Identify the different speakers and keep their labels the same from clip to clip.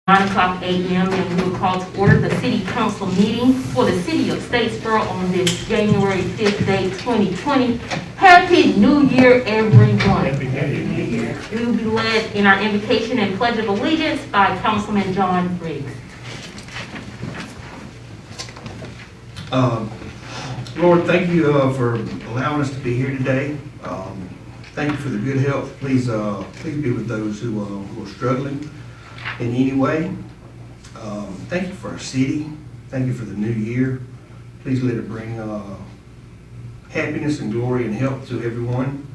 Speaker 1: 9:00 a.m. and we will call to order the City Council meeting for the City of Statesboro on this January 5th day, 2020. Happy New Year, everyone.
Speaker 2: Happy New Year.
Speaker 1: We will be led in our invocation and pledge of allegiance by Councilman John Briggs.
Speaker 2: Lord, thank you for allowing us to be here today. Thank you for the good health. Please be with those who are struggling in any way. Thank you for our city. Thank you for the new year. Please let it bring happiness and glory and health to everyone.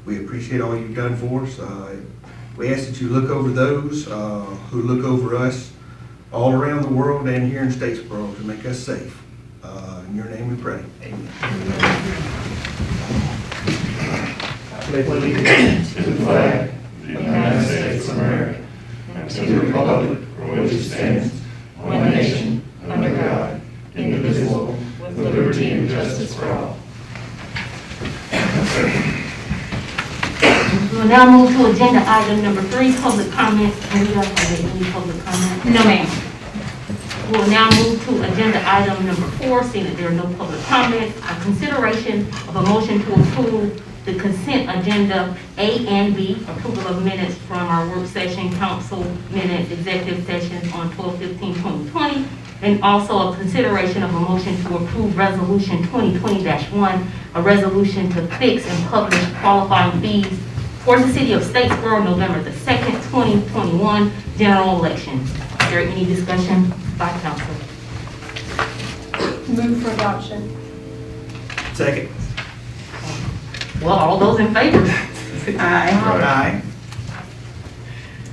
Speaker 2: We appreciate all you've done for us. We ask that you look over those who look over us all around the world and here in Statesboro to make us safe. In your name we pray. Amen.
Speaker 3: I pledge allegiance to the flag of the United States of America and to the republic for which it stands, one nation, under God, indivisible, with liberty and justice for all.
Speaker 1: We will now move to agenda item number 3, public comments. Anita, are there any public comments?
Speaker 4: No, ma'am.
Speaker 1: We will now move to agenda item number 4, seeing that there are no public comments. A consideration of a motion to approve the consent agenda A and B, approval of minutes from our work session, council minutes, executive sessions on 12/15/2020, and also a consideration of a motion to approve resolution 2020-1, a resolution to fix and publish qualifying fees for the city of Statesboro, November the 2nd, 2021, general election. Is there any discussion by council?
Speaker 4: Move for adoption.
Speaker 2: Second.
Speaker 1: Well, all those in favor?
Speaker 4: Aye.
Speaker 2: Aye.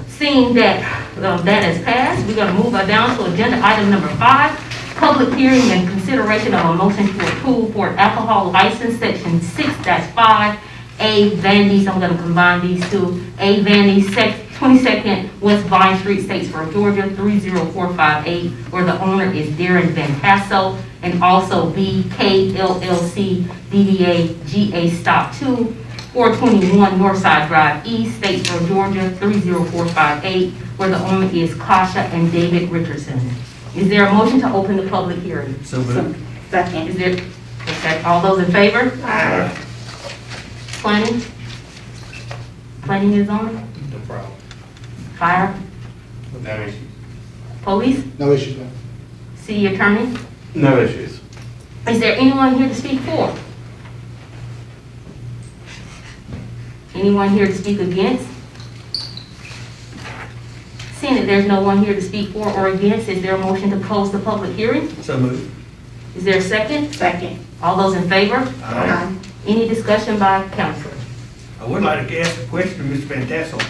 Speaker 1: Seeing that that has passed, we're going to move down to agenda item number 5, public hearing and consideration of a motion to approve for an alcohol license, section 6-5, A Vandy's, I'm going to combine these two, A Vandy's, 22nd West Vine Street, Statesboro, Georgia, 30458, where the owner is Darren Van Tasso, and also BK LLC DBA GA Stop 2, 421 Northside Drive East, Statesboro, Georgia, 30458, where the owner is Kasha and David Richardson. Is there a motion to open the public hearing?
Speaker 2: So moved.
Speaker 4: Second.
Speaker 1: Is there, okay, all those in favor?
Speaker 4: Aye.
Speaker 1: Planning? Planning is on?
Speaker 3: No problem.
Speaker 1: Fire?
Speaker 3: No issues.
Speaker 1: Police?
Speaker 5: No issues, ma'am.
Speaker 1: City attorney?
Speaker 3: No issues.
Speaker 1: Is there anyone here to speak for? Anyone here to speak against? Seeing that there's no one here to speak for or against, is there a motion to close the public hearing?
Speaker 2: So moved.
Speaker 1: Is there a second?
Speaker 4: Second.
Speaker 1: All those in favor?
Speaker 2: Aye.
Speaker 1: Any discussion by council?
Speaker 2: I would like to ask a question to Mr. Van Tassel.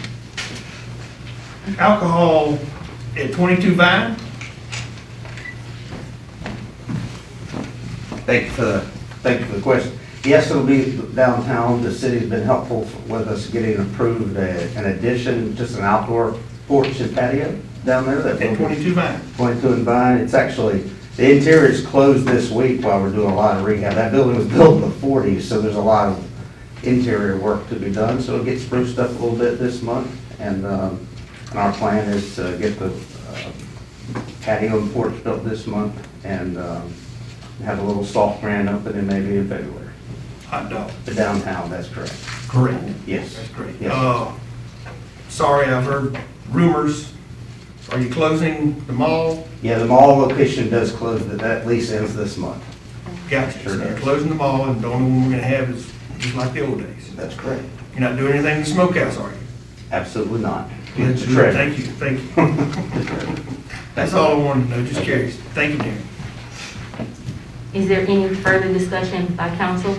Speaker 2: Alcohol at 22 Vine?
Speaker 6: Thank you for the question. Yes, it'll be downtown. The city's been helpful with us getting approved an addition, just an outdoor porch and patio down there.
Speaker 2: At 22 Vine?
Speaker 6: 22 and Vine. It's actually, the interior is closed this week while we're doing a lot of rehab. That building was built in the 40s, so there's a lot of interior work to be done. So it'll get spruced up a little bit this month. And our plan is to get the patio and porch built this month and have a little soft grand opening maybe in February.
Speaker 2: Hot dog.
Speaker 6: The downtown, that's correct.
Speaker 2: Correct.
Speaker 6: Yes.
Speaker 2: That's great.
Speaker 6: Yes.
Speaker 2: Sorry, I've heard rumors. Are you closing the mall?
Speaker 6: Yeah, the mall location does close, but that lease ends this month.
Speaker 2: Gotcha.
Speaker 6: Sure
Speaker 2: So you're
Speaker 6: does.
Speaker 2: closing the mall and the only one we're gonna have is just like the old days.
Speaker 6: That's correct.
Speaker 2: You're not doing anything in the smokehouse, are you?
Speaker 6: Absolutely not.
Speaker 2: Good.
Speaker 6: It's a treasure.
Speaker 2: Thank you. That's all I wanted to know, just curious. Thank you, Darren.
Speaker 1: Is there any further discussion by council?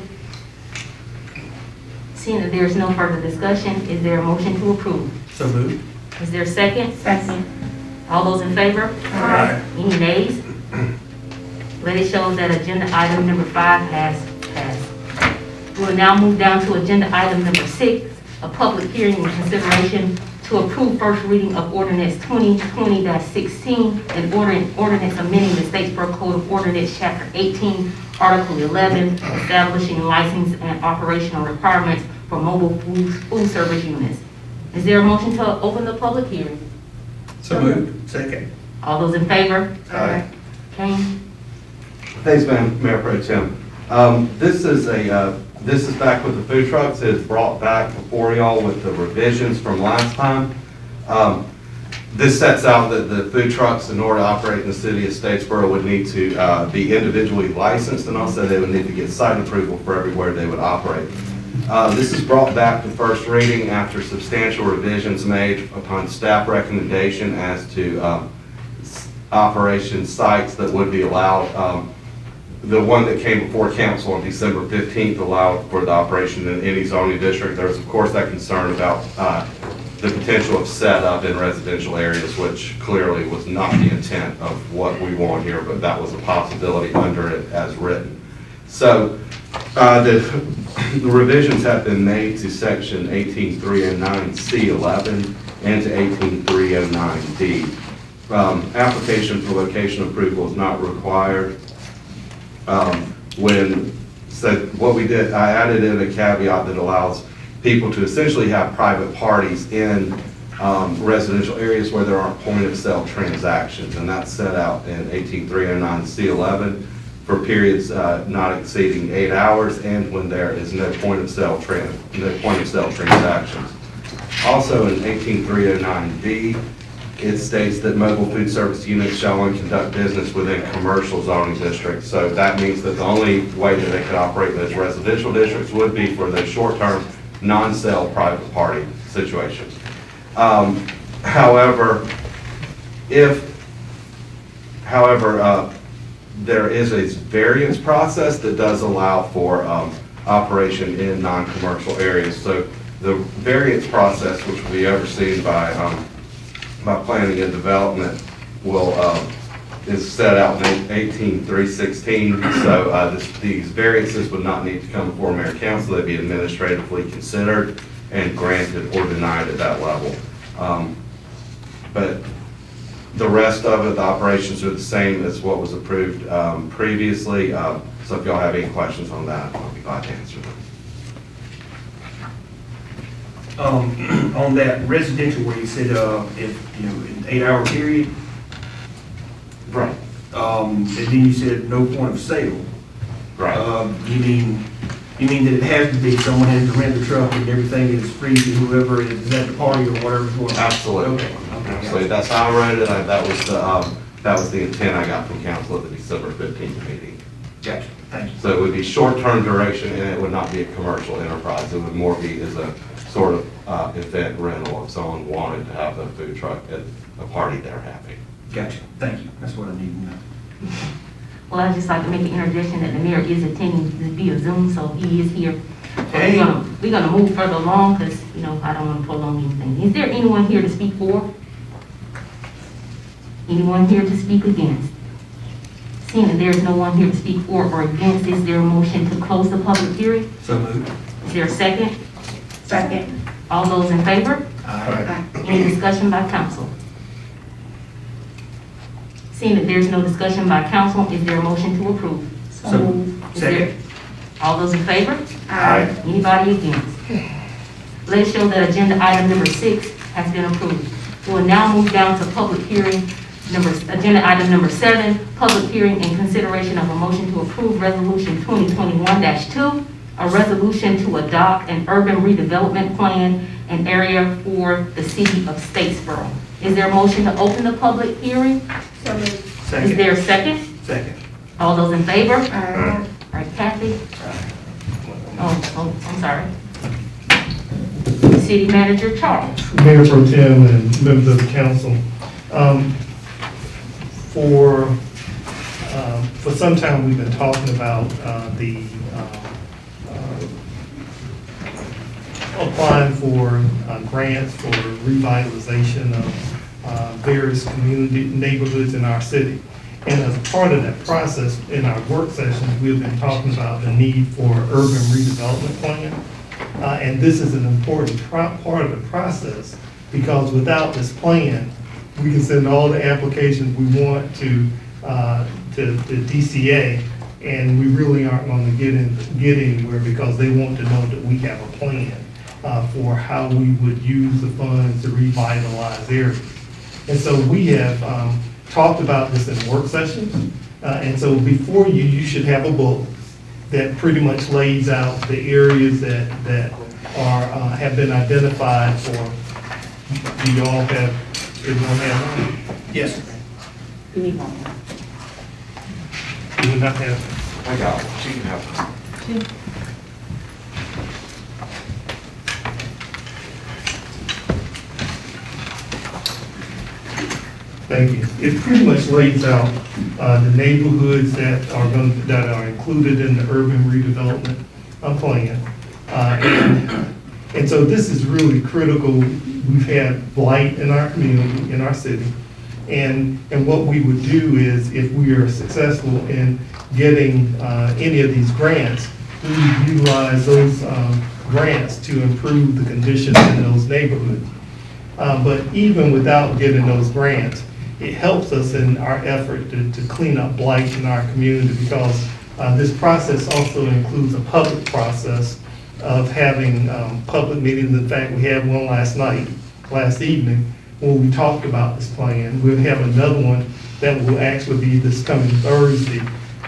Speaker 1: Seeing that there's no further discussion, is there a motion to approve?
Speaker 2: So moved.
Speaker 1: Is there a second?
Speaker 4: Second.
Speaker 1: All those in favor?
Speaker 2: Aye.
Speaker 1: Any nays? Let it show that agenda item number 5 has passed. We will now move down to agenda item number 6, a public hearing and consideration to approve first reading of Ordinance 2020-16 and ordinance amending the Statesboro Code of Ordinance, Chapter 18, Article 11, establishing license and operational requirements for mobile food service units. Is there a motion to open the public hearing?
Speaker 2: So moved. Second.
Speaker 1: All those in favor?
Speaker 2: Aye.
Speaker 1: Kane?
Speaker 6: Thanks, Mayor Pro Tem. This is back with the food trucks. It's brought back before y'all with the revisions from last time. This sets out that the food trucks, in order to operate in the city of Statesboro, would need to be individually licensed, and also they would need to get site approval for everywhere they would operate. This is brought back to first reading after substantial revisions made upon staff recommendation as to operation sites that would be allowed. The one that came before council on December 15th allowed for the operation in any zoning district. There's of course that concern about the potential of setup in residential areas, which clearly was not the intent of what we want here, but that was a possibility under it as written. So the revisions have been made to section 18309C11 and to 18309D. Application for location approval is not required. What we did, I added in a caveat that allows people to essentially have private parties in residential areas where there aren't point of sale transactions, and that's set out in 18309C11 for periods not exceeding 8 hours and when there is no point of sale transactions. Also in 18309D, it states that mobile food service units shall only conduct business within commercial zoning districts. So that means that the only way that they could operate in those residential districts would be for those short-term, non-sale private party situations. However, there is a variance process that does allow for operation in non-commercial areas. So the variance process, which will be overseen by planning and development, is set out in 18316. So these variances would not need to come before mayor and council. They'd be administratively considered and granted or denied at that level. But the rest of it, the operations are the same as what was approved previously. So if y'all have any questions on that, I'll be glad to answer them.
Speaker 2: On that residential where you said, if, an 8-hour period,
Speaker 6: Right.
Speaker 2: and then you said no point of sale.
Speaker 6: Right.
Speaker 2: You mean that it has to be, someone has to rent the truck and everything is free to whoever is at the party or whatever's going on?
Speaker 6: Absolutely.
Speaker 2: Okay.
Speaker 6: Absolutely. That's how I wrote it. That was the intent I got from council at the December 15th meeting.
Speaker 2: Gotcha, thank you.
Speaker 6: So it would be short-term duration, and it would not be a commercial enterprise. It would more be as a sort of event rental if someone wanted to have the food truck at a party they're having.
Speaker 2: Gotcha, thank you, that's what I need to know.
Speaker 1: Well, I'd just like to make an interjection that the mayor is attending this via Zoom, so he is here.
Speaker 2: Hey.
Speaker 1: We're gonna move further along, because, I don't want to prolong anything. Is there anyone here to speak for? Anyone here to speak against? Seeing that there is no one here to speak for or against, is there a motion to close the public hearing?
Speaker 2: So moved.
Speaker 1: Is there a second?
Speaker 4: Second.
Speaker 1: All those in favor?
Speaker 2: Aye.
Speaker 1: Any discussion by council? Seeing that there's no discussion by council, is there a motion to approve?
Speaker 4: So
Speaker 2: So-
Speaker 4: moved.
Speaker 1: Is there-
Speaker 2: Second.
Speaker 1: All those in favor?
Speaker 4: Aye.
Speaker 1: Anybody against? Let it show that agenda item number 6 has been approved. We will now move down to public hearing, agenda item number 7, public hearing and consideration of a motion to approve resolution 2021-2, a resolution to adopt an urban redevelopment plan and area for the city of Statesboro. Is there a motion to open the public hearing?
Speaker 4: So moved.
Speaker 1: Is
Speaker 2: Second.
Speaker 1: there a second?
Speaker 2: Second.
Speaker 1: All those in favor?
Speaker 4: Aye.
Speaker 1: All right, Kathy? Oh, I'm sorry. City Manager Charles.
Speaker 3: Mayor Pro Tem and members of the council. For some time, we've been talking about the applying for grants for revitalization of various community neighborhoods in our city. And as part of that process, in our work sessions, we've been talking about the need for urban redevelopment plan. And this is an important part of the process, because without this plan, we can send all the applications we want to DCA, And we really aren't going to get anywhere because they want to know that we have a plan for how we would use the funds to revitalize areas. And so we have talked about this in work sessions. And so before you, you should have a book that pretty much lays out the areas that are, have been identified for. Do you all have, everyone have one?
Speaker 2: Yes.
Speaker 1: You need one.
Speaker 3: Do we not have?
Speaker 6: I got it. She can have it.
Speaker 3: Thank you. It pretty much lays out the neighborhoods that are included in the urban redevelopment plan. And so this is really critical. We've had blight in our community, in our city. And what we would do is, if we are successful in getting any of these grants, we would utilize those grants to improve the conditions in those neighborhoods. But even without getting those grants, it helps us in our effort to clean up blight in our community, because this process also includes a public process of having public meetings. In fact, we had one last evening, when we talked about this plan. We'll have another one that will actually be this coming Thursday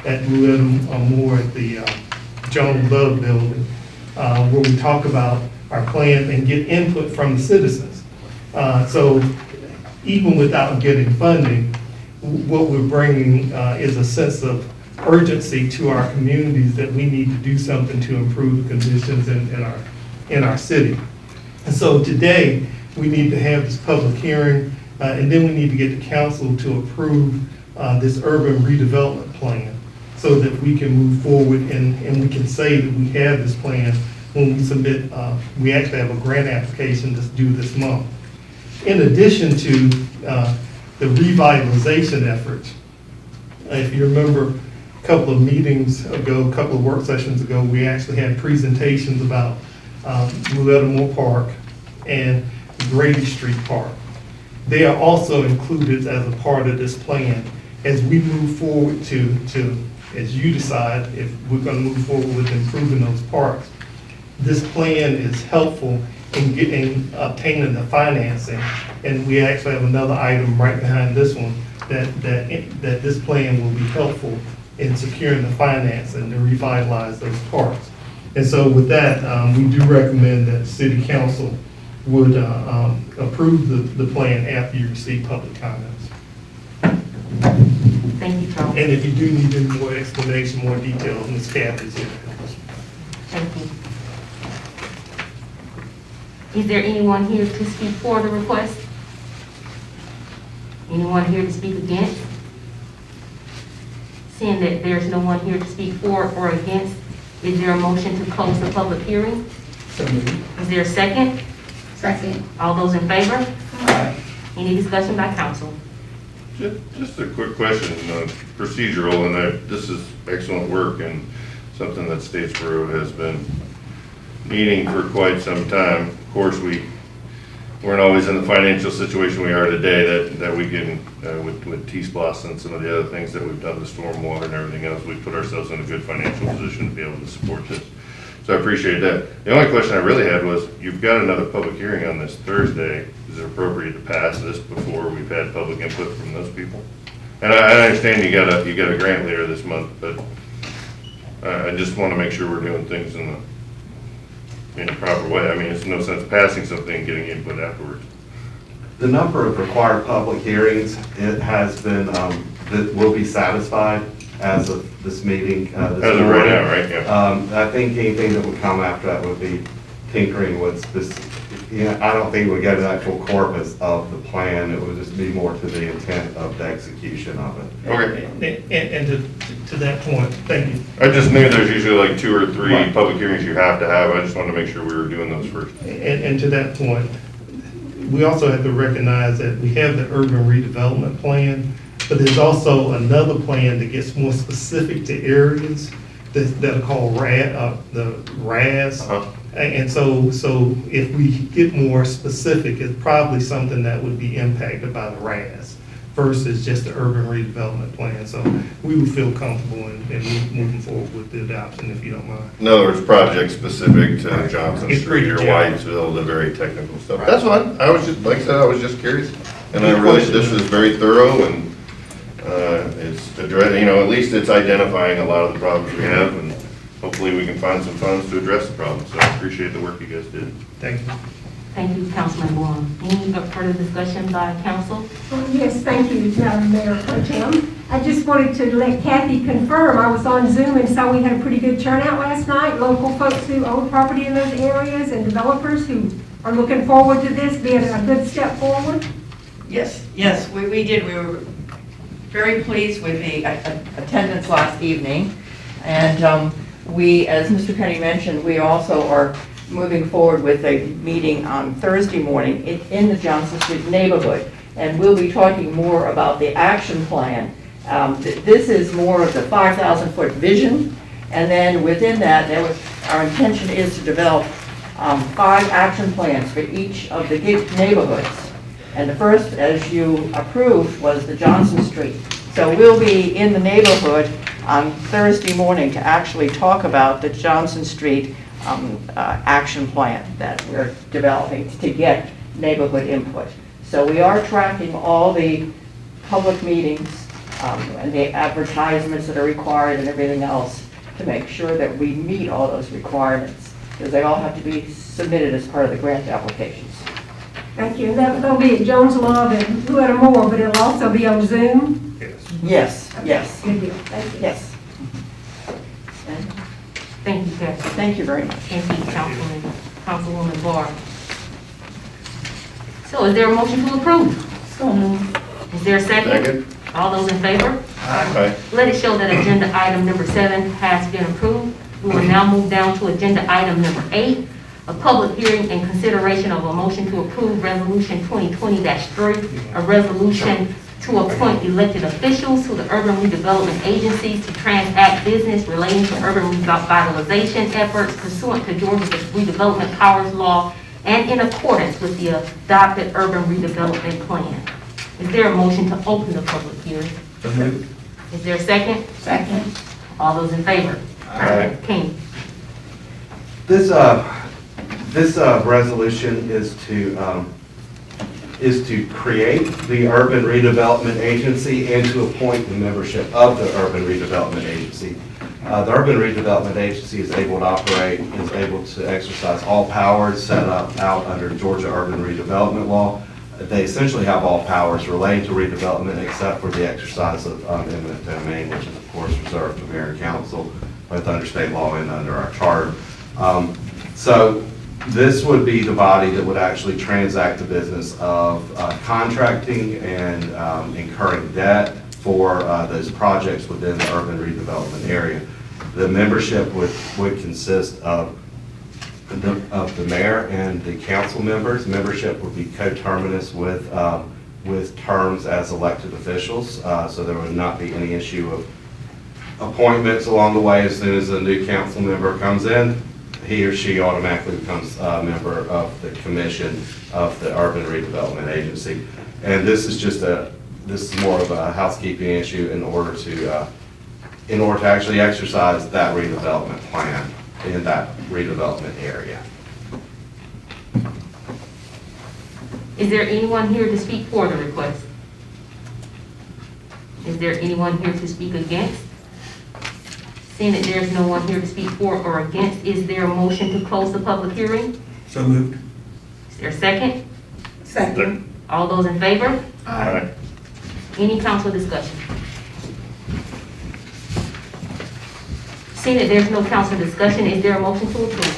Speaker 3: at Blue Moore at the Joan Love Building, where we talk about our plan and get input from the citizens. So even without getting funding, what we're bringing is a sense of urgency to our communities that we need to do something to improve the conditions in our city. And so today, we need to have this public hearing, and then we need to get the council to approve this urban redevelopment plan so that we can move forward and we can say that we have this plan when we submit, we actually have a grant application that's due this month. In addition to the revitalization efforts, if you remember a couple of meetings ago, a couple of work sessions ago, we actually had presentations about Moore Park and Grady Street Park. They are also included as a part of this plan as we move forward to as you decide if we're going to move forward with improving those parks. This plan is helpful in obtaining the financing, and we actually have another item right behind this one that this plan will be helpful in securing the financing to revitalize those parks. And so with that, we do recommend that the city council would approve the plan after you receive public comments.
Speaker 1: Thank you, Charles.
Speaker 3: And if you do need any more explanation, more details, Ms. Kathy's here.
Speaker 1: Thank you. Is there anyone here to speak for the request? Anyone here to speak against? Seeing that there's no one here to speak for or against, is there a motion to close the public hearing? Is there a second?
Speaker 4: Second.
Speaker 1: All those in favor? Any discussion by council?
Speaker 5: Just a quick question, procedural, and this is excellent work and something that Statesboro has been needing for quite some time. Of course, we weren't always in the financial situation we are today that we can, with T-Splosh and some of the other things that we've done, the stormwater and everything else, we've put ourselves in a good financial position to be able to support this. So I appreciate that. The only question I really had was, you've got another public hearing on this Thursday. Is it appropriate to pass this before we've had public input from those people? And I understand you got a grant later this month, but I just want to make sure we're doing things in a proper way. I mean, it's no sense passing something and getting input afterwards.
Speaker 6: The number of required public hearings, it has been, that will be satisfied as of this meeting.
Speaker 5: As of right now, right? Yeah.
Speaker 6: I think anything that would come after that would be tinkering with this. I don't think it would go to the actual corpus of the plan. It would just be more to the intent of the execution of it.
Speaker 5: Okay.
Speaker 3: And to that point, thank you.
Speaker 5: I just knew there's usually like 2 or 3
Speaker 3: Right.
Speaker 5: public hearings you have to have. I just wanted to make sure we were doing those first.
Speaker 3: And to that point, we also have to recognize that we have the urban redevelopment plan, but there's also another plan that gets more specific to areas that are called the RAS. And so if we get more specific, it's probably something that would be impacted by the RAS versus just the urban redevelopment plan. So we would feel comfortable in moving forward with the adoption, if you don't mind.
Speaker 5: In other words, project specific to Johnson
Speaker 3: It's
Speaker 5: Street or
Speaker 3: pretty general.
Speaker 5: Whitesville, the very technical stuff. That's fine. I was just, like I said, I was just curious. And I really, this is very thorough and, it's address, you know, at least it's identifying a lot of the problems we have and hopefully we can find some funds to address the problems. So I appreciate the work you guys did.
Speaker 3: Thank you.
Speaker 1: Thank you, Councilman Blum. Any further discussion by council?
Speaker 4: Yes, thank you, Madam Mayor Pro Tem. I just wanted to let Kathy confirm, I was on Zoom and saw we had a pretty good turnout last night. Local folks who own property in those areas and developers who are looking forward to this being a good step forward.
Speaker 7: Yes, we did. We were very pleased with the attendance last evening. And we, as Mr. Kenny mentioned, we also are moving forward with a meeting on Thursday morning in the Johnson Street neighborhood. And we'll be talking more about the action plan. This is more of the 5,000-foot vision. And then within that, our intention is to develop 5 action plans for each of the neighborhoods. And the first, as you approved, was the Johnson Street. So we'll be in the neighborhood on Thursday morning to actually talk about the Johnson Street action plan that we're developing to get neighborhood input. So we are tracking all the public meetings and the advertisements that are required and everything else to make sure that we meet all those requirements, because they all have to be submitted as part of the grant applications.
Speaker 4: Thank you. And that'll be at Jones Love and Loretta Moore, but it'll also be on Zoom.
Speaker 7: Yes.
Speaker 4: Good deal. Thank you.
Speaker 7: Yes. And
Speaker 1: Thank you, Kathy.
Speaker 7: thank you very much.
Speaker 1: Thank you, Councilwoman Barr. So is there a motion to approve?
Speaker 4: So moved.
Speaker 1: Is there a second?
Speaker 5: Second?
Speaker 1: All those in favor?
Speaker 5: Aye.
Speaker 1: Let it show that agenda item number 7 has been approved. We will now move down to agenda item number 8, a public hearing and consideration of a motion to approve resolution 2020-3, a resolution to appoint elected officials to the urban redevelopment agencies to transact business relating to urban revitalization efforts pursuant to Georgia's redevelopment powers law and in accordance with the adopted urban redevelopment plan. Is there a motion to open the public hearing?
Speaker 2: So moved.
Speaker 1: Is there a second?
Speaker 7: Second.
Speaker 1: All those in favor?
Speaker 5: Aye.
Speaker 1: King.
Speaker 6: This resolution is to create the Urban Redevelopment Agency and to appoint the membership of the Urban Redevelopment Agency. The Urban Redevelopment Agency is able to operate, is able to exercise all powers set up out under Georgia Urban Redevelopment Law. They essentially have all powers relating to redevelopment except for the exercise of eminent domain, which is of course reserved to mayor and council, both under state law and under our charter. So this would be the body that would actually transact the business of contracting and incurring debt for those projects within the urban redevelopment area. The membership would consist of the mayor and the council members. Membership would be coterminous with terms as elected officials, so there would not be any issue of appointments along the way. As soon as a new council member comes in, he or she automatically becomes a member of the commission of the Urban Redevelopment Agency. And this is more of a housekeeping issue in order to actually exercise that redevelopment plan in that redevelopment area.
Speaker 1: Is there anyone here to speak for the request? Is there anyone here to speak against? Seeing that there's no one here to speak for or against, is there a motion to close the public hearing?
Speaker 2: So moved.
Speaker 1: Is there a second?
Speaker 4: Second.
Speaker 1: All those in favor?
Speaker 5: Aye.
Speaker 1: Any council discussion? Seeing that there's no council discussion, is there a motion to approve?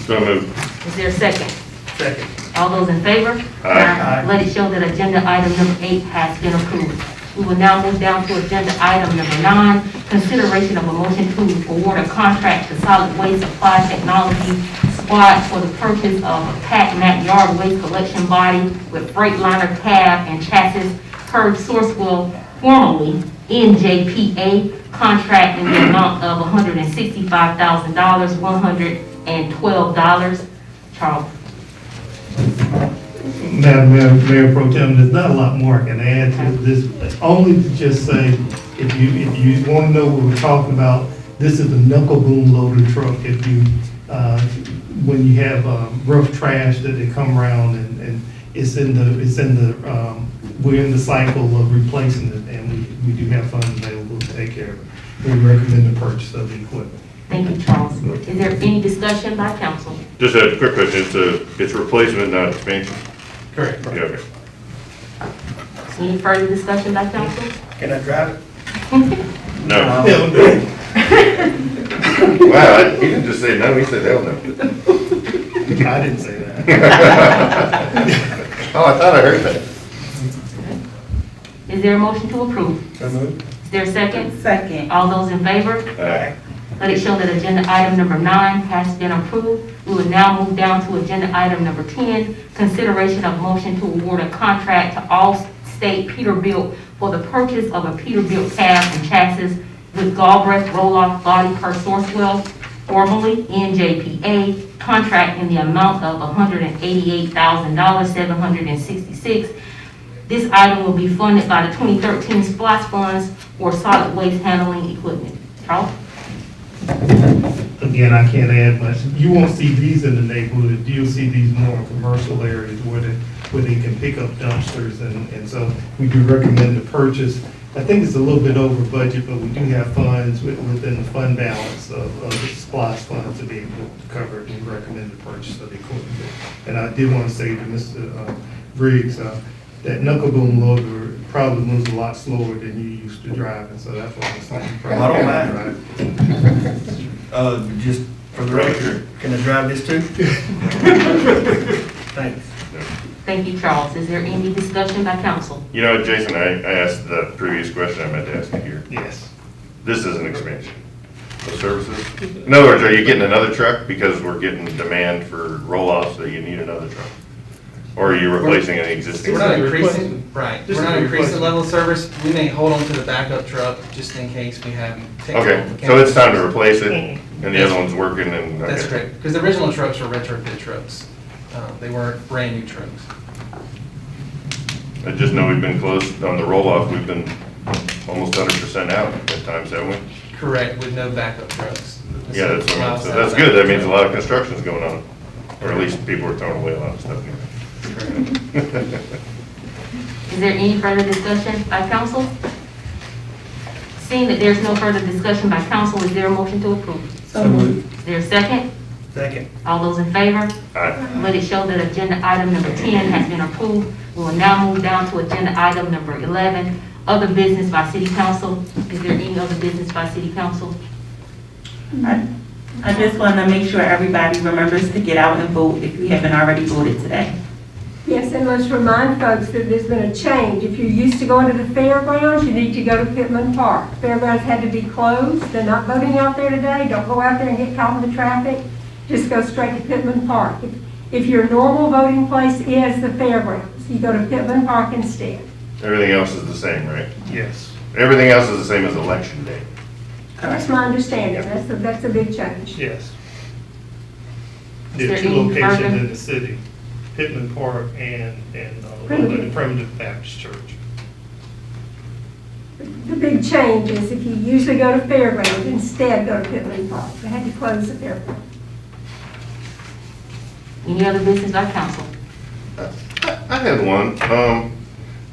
Speaker 5: So moved.
Speaker 1: Is there a second?
Speaker 2: Second.
Speaker 1: All those in favor?
Speaker 5: Aye.
Speaker 1: Let it show that agenda item number 8 has been approved. We will now move down to agenda item number 9, consideration of a motion to award a contract to Solid Waste Supply Technology Squad for the purchase of a PAC-MAC yard waste collection body with Freightliner cab and chassis per Sourcewell, formerly NJPA, contract in the amount of $165,112. Charles.
Speaker 3: Madam Mayor Pro Tem, there's not a lot more I can add to this, only to just say, if you want to know what we're talking about, this is a knuckle boom loader truck. If you, when you have rough trash that they come around and we're in the cycle of replacing it, and we do have funds available to take care of it. We recommend the purchase of the equipment.
Speaker 1: Thank you, Charles. Is there any discussion by council?
Speaker 5: Just a quick question, it's replacement, not expansion?
Speaker 3: Correct.
Speaker 5: Yeah, okay.
Speaker 1: Any further discussion by council?
Speaker 2: Can I drive it?
Speaker 5: No. Wow, he didn't just say no, he said hell no.
Speaker 3: I didn't say that.
Speaker 5: Oh, I thought I heard that.
Speaker 1: Is there a motion to approve?
Speaker 2: So moved.
Speaker 1: Is there a second?
Speaker 8: Second.
Speaker 1: All those in favor?
Speaker 5: Aye.
Speaker 1: Let it show that agenda item number 9 has been approved. We will now move down to agenda item number 10, consideration of motion to award a contract to All-State Peterbilt for the purchase of a Peterbilt cab and chassis with Galbraith roll-off body per Sourcewell, formerly NJPA, contract in the amount of $188,766. This item will be funded by the 2013 SPLOST funds for solid waste handling equipment. Charles?
Speaker 3: Again, I can't add much. You won't see these in the neighborhood. You'll see these more in commercial areas where they can pick up dumpsters, and so we do recommend the purchase. I think it's a little bit over budget, but we do have funds within the fund balance of the SPLOST funds to be able to cover it. We recommend the purchase of the equipment. And I did want to say to Mr. Briggs, that knuckle boom loader probably moves a lot slower than you used to driving, so that's why I'm saying.
Speaker 2: Well, I don't mind. Just for the record, can I drive this too? Thanks.
Speaker 1: Thank you, Charles. Is there any discussion by council?
Speaker 5: You know, Jason, I asked the previous question, I meant to ask you here.
Speaker 3: Yes.
Speaker 5: This is an expansion of services? In other words, are you getting another truck because we're getting demand for roll-offs that you need another truck? Or are you replacing an existing?
Speaker 9: We're not
Speaker 5: truck?
Speaker 9: increasing, right,
Speaker 3: Just
Speaker 9: we're not
Speaker 3: a
Speaker 9: increasing the
Speaker 3: replacement.
Speaker 9: level of service. We may hold on to the backup truck just in case we have technical.
Speaker 5: Okay, so it's time to replace it, and the other one's working and.
Speaker 9: That's
Speaker 5: okay.
Speaker 9: correct, because the original trucks were retrofit trucks. They weren't brand new trucks.
Speaker 5: I just know we've been close on the roll-off, we've been almost 100% out at times, haven't we?
Speaker 9: Correct, with no backup trucs.
Speaker 5: Yeah, that's what I mean. So that's good, that means a lot of construction's going on, or at least people are throwing away a lot of stuff.
Speaker 1: Is there any further discussion by council? Seeing that there's no further discussion by council, is there a motion to approve?
Speaker 8: So moved.
Speaker 1: Is there a second?
Speaker 2: Second.
Speaker 1: All those in favor?
Speaker 5: Aye.
Speaker 1: Let it show that agenda item number 10 has been approved. We will now move down to agenda item number 11, other business by city council. Is there any other business by city council?
Speaker 8: I just want to make sure everybody remembers to get out and vote if you haven't already voted today.
Speaker 4: Yes, and let's remind folks that there's been a change. If you're used to going to the fairgrounds, you need to go to Pittman Park. Fairgrounds had to be closed. They're not voting out there today. Don't go out there and get caught in the traffic. Just go straight to Pittman Park. If your normal voting place is the fairgrounds, you go to Pittman Park instead.
Speaker 5: Everything else is the same, right?
Speaker 3: Yes.
Speaker 5: Everything else is the same as election day.
Speaker 4: That's my understanding. That's a big change.
Speaker 3: Yes.
Speaker 1: Is
Speaker 3: There are
Speaker 1: there
Speaker 3: two
Speaker 1: any
Speaker 3: locations
Speaker 1: further-
Speaker 3: in the city, Pittman Park and
Speaker 4: Primitive.
Speaker 3: Primitive Baptist Church.
Speaker 4: The big change is if you usually go to fairgrounds, instead go to Pittman Park. They had to close the fairgrounds.
Speaker 1: Any other business by council?
Speaker 5: I had one,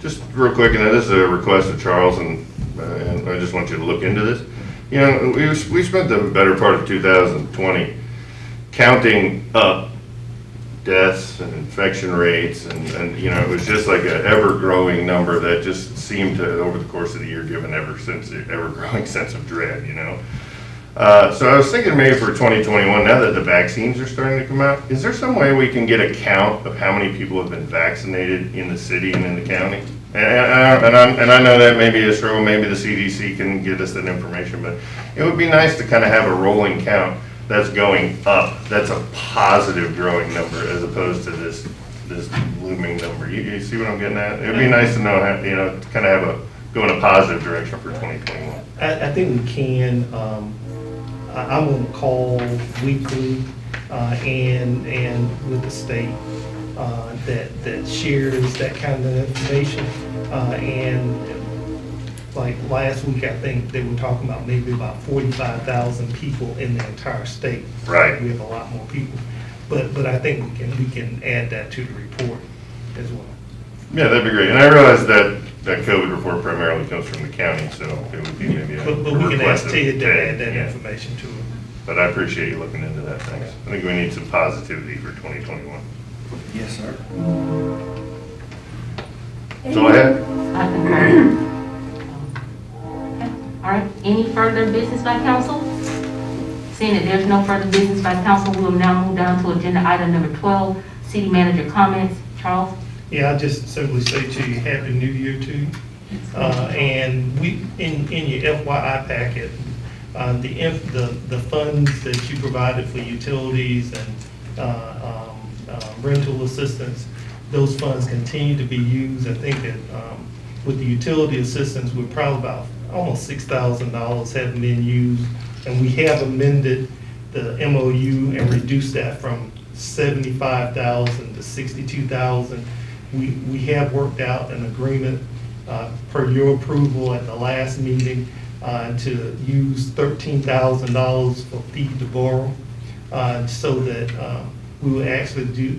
Speaker 5: just real quick, and this is a request of Charles, and I just want you to look into this. You know, we spent the better part of 2020 counting up deaths and infection rates, and you know, it was just like an ever-growing number that just seemed to, over the course of the year, give an ever-growing sense of dread, you know? So I was thinking maybe for 2021, now that the vaccines are starting to come out, is there some way we can get a count of how many people have been vaccinated in the city and in the county? And I know that may be a struggle, maybe the CDC can get us that information, but it would be nice to kind of have a rolling count that's going up. That's a positive growing number as opposed to this looming number. You see what I'm getting at? It'd be nice to know how, you know, to kind of go in a positive direction for 2021.
Speaker 3: I think we can, I'm gonna call weekly, and with the state,
Speaker 10: that shares that kind of information. And like last week, I think they were talking about maybe about 45,000 people in the entire state.
Speaker 5: Right.
Speaker 10: We have a lot more people, but I think we can add that to the report as well.
Speaker 5: Yeah, that'd be great. And I realize that COVID report primarily comes from the county, so it would be maybe a
Speaker 10: But we can
Speaker 5: request
Speaker 10: ask
Speaker 5: of
Speaker 10: Ted to add that
Speaker 5: yeah.
Speaker 10: information to it.
Speaker 5: But I appreciate you looking into that, thanks. I think we need some positivity for 2021.
Speaker 2: Yes, sir.
Speaker 5: So I have,
Speaker 1: I concur. Okay. All right, any further business by council? Seeing that there's no further business by council, we will now move down to agenda item number 12, city manager comments. Charles?
Speaker 10: Yeah, I'll just simply say to you, Happy New Year to you. And we, in your FYI packet, the funds that you provided for utilities and rental assistance, those funds continue to be used. I think that with the utility assistance, we're probably about almost $6,000 having been used. And we have amended the MOU and reduced that from 75,000 to 62,000. We have worked out an agreement per your approval at the last meeting to use $13,000 for feed to borrow, so that they will actually do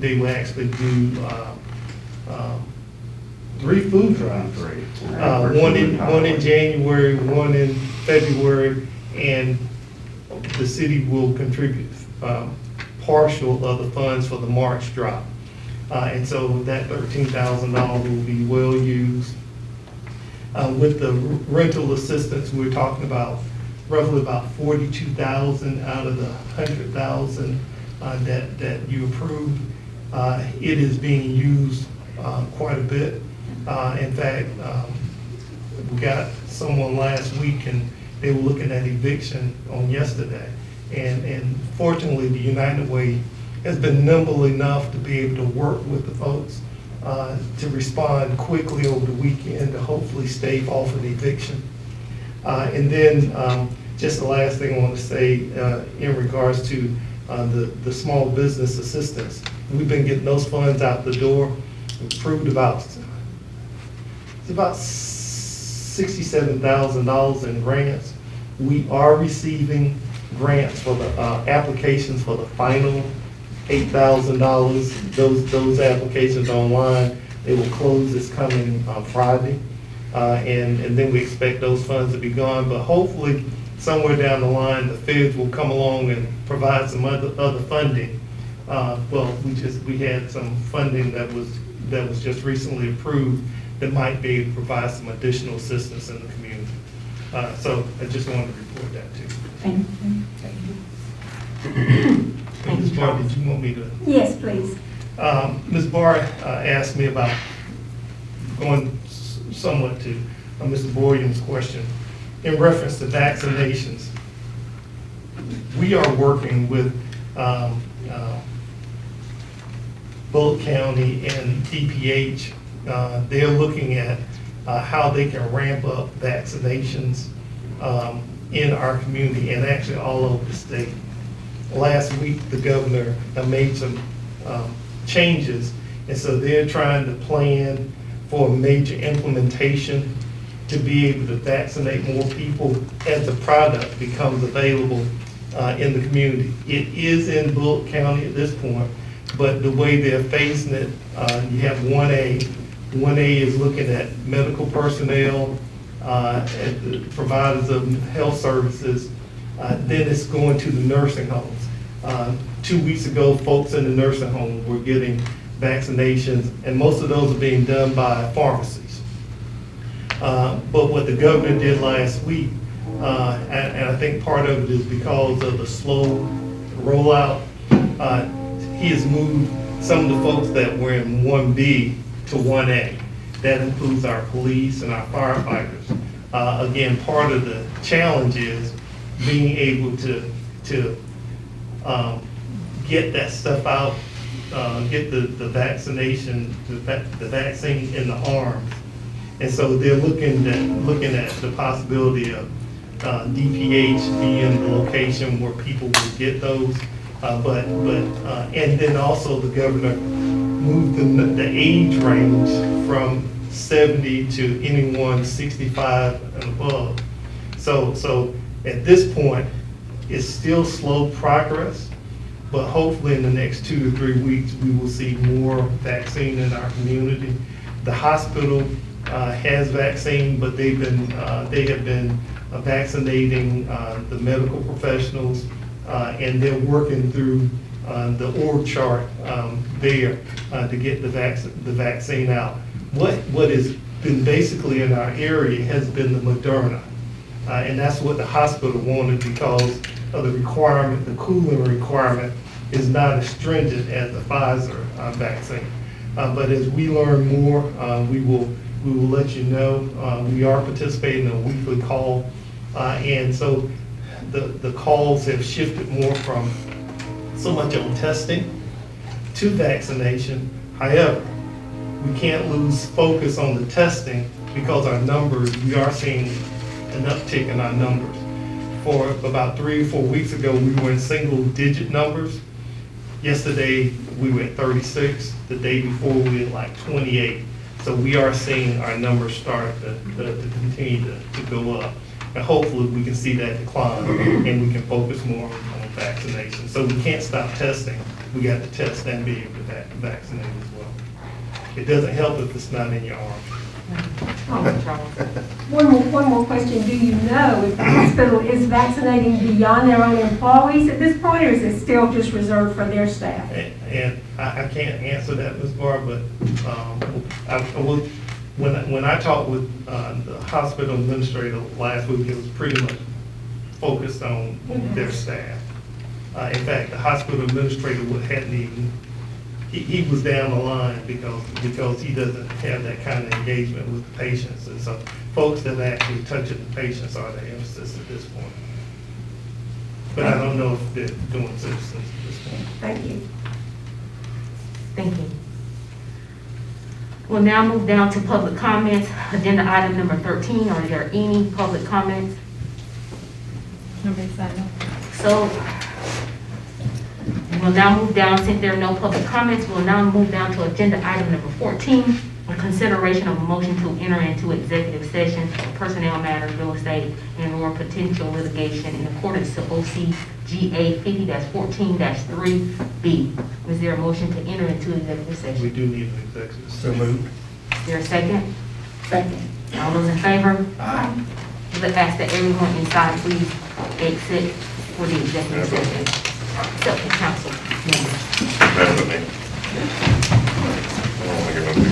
Speaker 10: 3 food drives. One in January, one in February, and the city will contribute partial of the funds for the March drop. And so that $13,000 will be well used. With the rental assistance, we're talking about roughly about 42,000 out of the 100,000 that you approved. It is being used quite a bit. In fact, we got someone last week and they were looking at eviction on yesterday. And fortunately, the United Way has been nimble enough to be able to work with the folks to respond quickly over the weekend to hopefully stave off an eviction. And then just the last thing I want to say in regards to the small business assistance. We've been getting those funds out the door. We've approved about $67,000 in grants. We are receiving grants for the applications for the final $8,000. Those applications online, they will close this coming Friday. And then we expect those funds to be gone, but hopefully somewhere down the line, the feds will come along and provide some other funding. Well, we had some funding that was just recently approved that might be able to provide some additional assistance in the community. So I just wanted to report that too.
Speaker 1: Thank
Speaker 10: Ms. Barr, did you want me to?
Speaker 4: Yes, please.
Speaker 10: Ms. Barr asked me about going somewhat to Mr. Boyden's question in reference to vaccinations. We are working with Bullock County and DPH. They're looking at how they can ramp up vaccinations in our community and actually all over the state. Last week, the governor made some changes, and so they're trying to plan for a major implementation to be able to vaccinate more people as the product becomes available in the community. It is in Bullock County at this point, but the way they're phasing it, you have 1A. 1A is looking at medical personnel, at the providers of health services. Then it's going to the nursing homes. 2 weeks ago, folks in the nursing homes were getting vaccinations, and most of those are being done by pharmacies. But what the governor did last week, and I think part of it is because of the slow rollout, he has moved some of the folks that were in 1B to 1A. That includes our police and our firefighters. Again, part of the challenge is being able to get that stuff out, get the vaccination, the vaccine in the arms. And so they're looking at the possibility of DPH being the location where people will get those. And then also the governor moved the age range from 70 to anyone 65 and above. So at this point, it's still slow progress, but hopefully in the next 2 to 3 weeks, we will see more vaccine in our community. The hospital has vaccine, but they have been vaccinating the medical professionals, and they're working through the org chart there to get the vaccine out. What has been basically in our area has been the Moderna, and that's what the hospital wanted because of the requirement, the cooling requirement is not as stringent as the Pfizer vaccine. But as we learn more, we will let you know. We are participating in a weekly call, and so the calls have shifted more from so much on testing to vaccination. However, we can't lose focus on the testing because our numbers, we are seeing an uptick in our numbers. For about 3 or 4 weeks ago, we were in single digit numbers. Yesterday, we were at 36. The day before, we were like 28. So we are seeing our numbers start to continue to go up. And hopefully, we can see that decline and we can focus more on vaccination. So we can't stop testing. We got to test and be able to vaccinate as well. It doesn't help if it's not in your arm.
Speaker 1: Oh, Charles.
Speaker 4: One more question. Do you know if the hospital is vaccinating beyond their own employees at this point, or is it still just reserved for their staff?
Speaker 10: And I can't answer that, Ms. Barr, but I will, when I talked with the hospital administrator last week, it was pretty much focused on their staff. In fact, the hospital administrator hadn't even, he was down the line because he doesn't have that kind of engagement with the patients. And so folks that actually touch the patients are the emphasis at this point. But I don't know if they're doing citizens at this point.
Speaker 4: Thank you.
Speaker 1: Thank you. We'll now move down to public comments. Agenda item number 13. Are there any public comments?
Speaker 11: Nobody signed up.
Speaker 1: So we'll now move down, since there are no public comments, we'll now move down to agenda item number 14, a consideration of a motion to enter into executive session for personnel matters, real estate, and/or potential litigation in accordance to OCGA 50-14-3B. Is there a motion to enter into executive
Speaker 10: We
Speaker 1: session?
Speaker 10: do need an executive.
Speaker 2: So moved.
Speaker 1: Is there a second?
Speaker 11: Second.
Speaker 1: All those in favor?
Speaker 2: Aye.
Speaker 1: We'll ask that everyone inside please exit for the executive session. Except for council members.
Speaker 5: That's what I want to give them